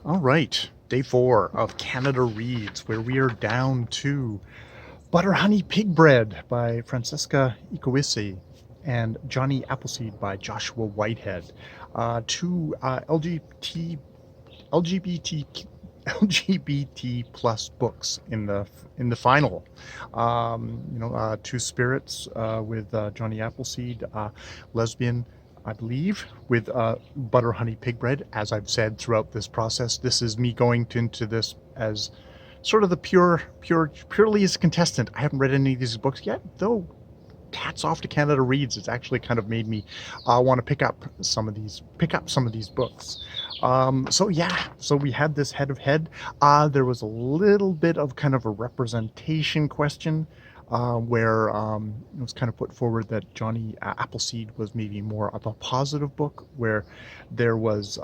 All right, day 4 of Canada Reads, where we are down to Butter Honey Pig Bread by Francesca Ikoisi and Johnny Appleseed by Joshua Whitehead. Two LGBT LGBT plus books in the final. Two spirits with Johnny Appleseed, lesbian, I believe, with Butter Honey Pig Bread. As I've said throughout this process, this is me going into this as sort of the purely as a contestant. I haven't read any of these books yet, though. Hats off to Canada Reads. It's actually kind of made me want to pick up some of these books. So we had this head of head. There was a little bit of kind of a representation question where it was kind of put forward that Johnny Appleseed was maybe more of a positive book, where there was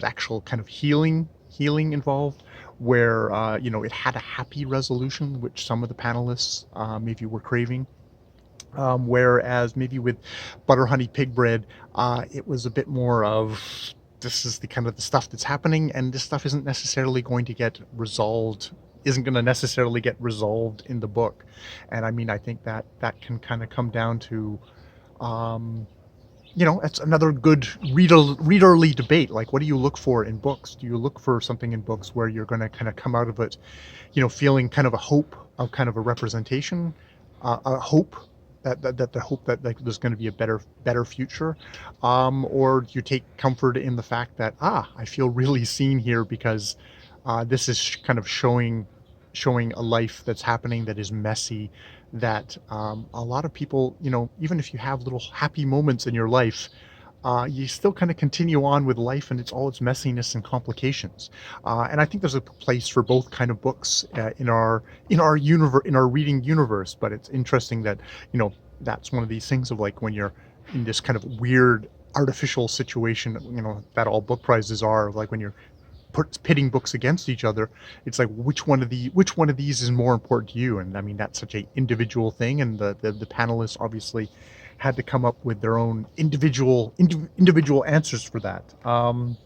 actual kind of healing involved, where it had a happy resolution, which some of the panelists maybe were craving. Whereas maybe with Butter Honey Pig Bread, it was a bit more of, this is the kind of the stuff that's happening, and this stuff isn't necessarily going to get resolved, isn't going to necessarily get resolved in the book. And I mean, I think that can kind of come down to, it's another good readerly debate. Like, what do you look for in books? Do you look for something in books where you're going to kind of come out of it, feeling kind of a hope of kind of a representation, a hope that the hope that, like, there's going to be a better future, or do you take comfort in the fact that I feel really seen here because this is kind of showing a life that's happening that is messy, that a lot of people, even if you have little happy moments in your life, you still kind of continue on with life and it's all its messiness and complications. And I think there's a place for both kind of books in our universe, in our reading universe. But it's interesting that that's one of these things of, like, when you're in this kind of weird artificial situation, that all book prizes are, like when you're pitting books against each other, it's like, which one of these is more important to you? And I mean, that's such a individual thing, and the panelists obviously had to come up with their own individual answers for that. And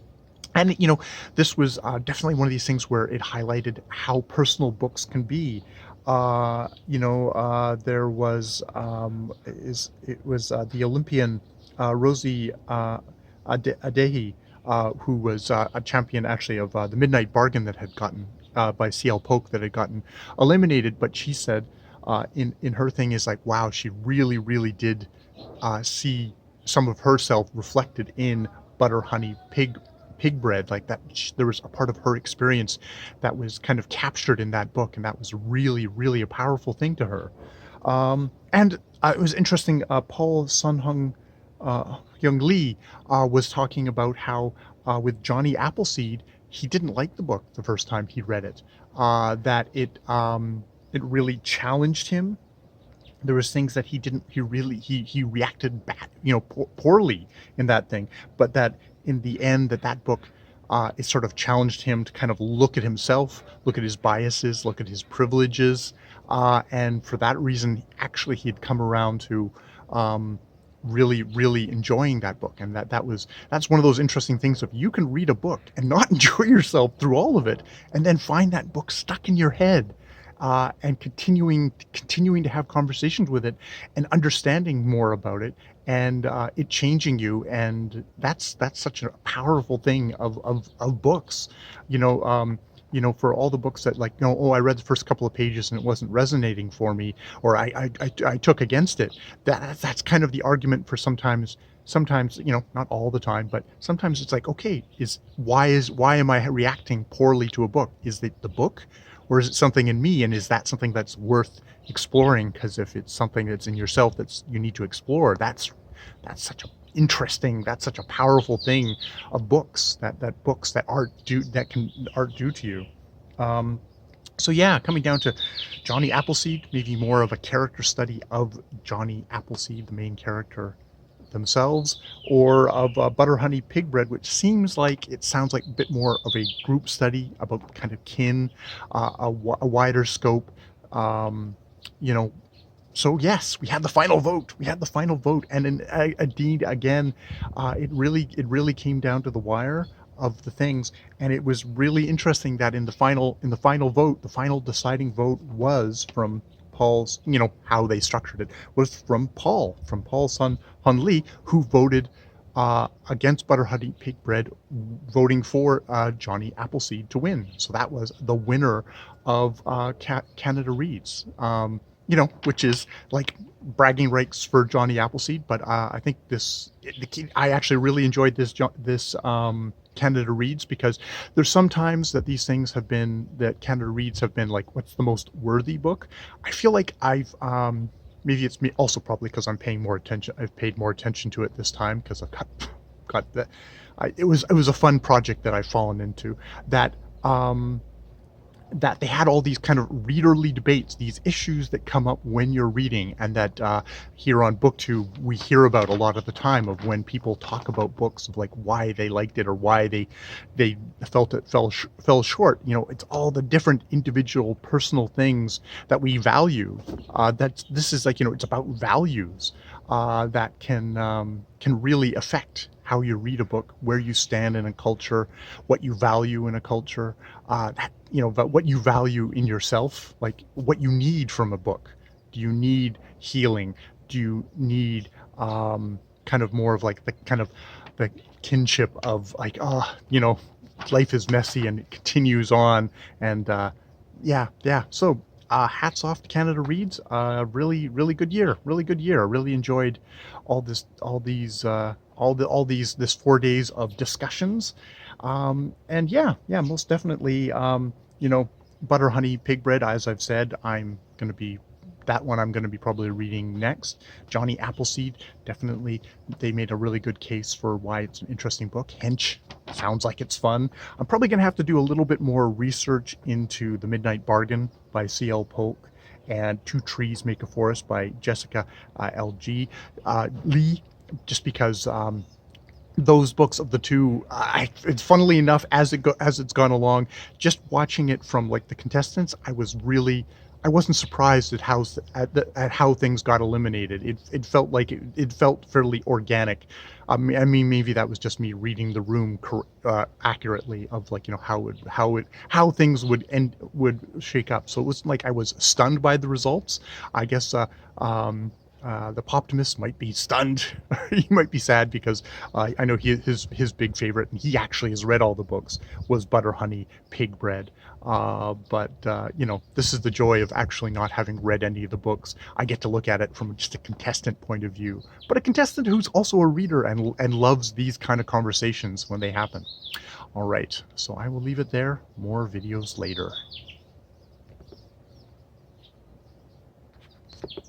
this was definitely one of these things where it highlighted how personal books can be. There was the Olympian Rosie Adehi, who was a champion actually of the Midnight Bargain that had gotten by C.L. Polk, that had gotten eliminated. But she said in her thing is like, wow, she really did see some of herself reflected in Butter Honey Pig Bread, like that. There was a part of her experience that was kind of captured in that book, and that was really a powerful thing to her. And it was interesting. Paul Sun Young Lee was talking about how with Johnny Appleseed, he didn't like the book the first time he read it. That it really challenged him. There was things that he reacted bad, poorly in that thing, but that in the end, that book, it sort of challenged him to kind of look at himself, look at his biases, look at his privileges, and for that reason, actually, he'd come around to really enjoying that book. And that's one of those interesting things of, you can read a book and not enjoy yourself through all of it, and then find that book stuck in your head, and continuing to have conversations with it and understanding more about it, and it changing you. And that's such a powerful thing of books. For all the books that, like, I read the first couple of pages and it wasn't resonating for me, or I took against it. That's kind of the argument for sometimes, not all the time, but sometimes it's like, okay, why am I reacting poorly to a book? Is it the book, or is it something in me? And is that something that's worth exploring? Because if it's something that's in yourself that's you need to explore, that's such a powerful thing of books, that books that art do to you. So yeah, coming down to Johnny Appleseed, maybe more of a character study of Johnny Appleseed, the main character themselves, or of Butter Honey Pig Bread, which sounds like a bit more of a group study about kind of kin, a wider scope. You know, so yes, we had the final vote. And indeed, again, it really came down to the wire. of the things. And it was really interesting that in the final vote, the final deciding vote was from Paul's, how they structured it was from Paul's son Hun Lee, who voted against Butter Honey Pig Bread, voting for Johnny Appleseed to win. So that was the winner of Canada Reads. Which is like bragging rights for Johnny Appleseed. But I think I actually really enjoyed this Canada Reads, because there's sometimes that that Canada Reads have been like, what's the most worthy book? I feel like maybe it's me also, probably because I've paid more attention to it this time, because I've got that. It was a fun project that I've fallen into, that they had all these kind of readerly debates, these issues that come up when you're reading, and that here on BookTube we hear about a lot of the time, of when people talk about books, of like why they liked it or why they felt it fell short. It's all the different individual personal things that we value. This is like, it's about values that can really affect how you read a book, where you stand in a culture, what you value in a culture, but what you value in yourself, like what you need from a book. Do you need healing? Do you need kind of more of like the kinship of like, life is messy and it continues on, and yeah. So hats off to Canada Reads. Really, really good year. Really good year. I really enjoyed this 4 days of discussions. And yeah, most definitely. Butter Honey Pig Bread, as I've said, I'm going to be probably reading next. Johnny Appleseed, definitely, they made a really good case for why it's an interesting book. Hench, sounds like it's fun. I'm probably going to have to do a little bit more research into The Midnight Bargain by C.L. Polk, and Two Trees Make a Forest by Jessica L.G. Lee, just because those books of the two, it's funnily enough, as it's gone along, just watching it from like the contestants, I wasn't surprised at how things got eliminated. It felt like it felt fairly organic. I mean, maybe that was just me reading the room accurately, of like, how things would shake up. So it wasn't like I was stunned by the results. I guess the Poptimist might be stunned. He might be sad, because I know his big favorite, and he actually has read all the books, was Butter Honey Pig Bread. But this is the joy of actually not having read any of the books. I get to look at it from just a contestant point of view, but a contestant who's also a reader and loves these kind of conversations when they happen. All right, so I will leave it there. More videos later.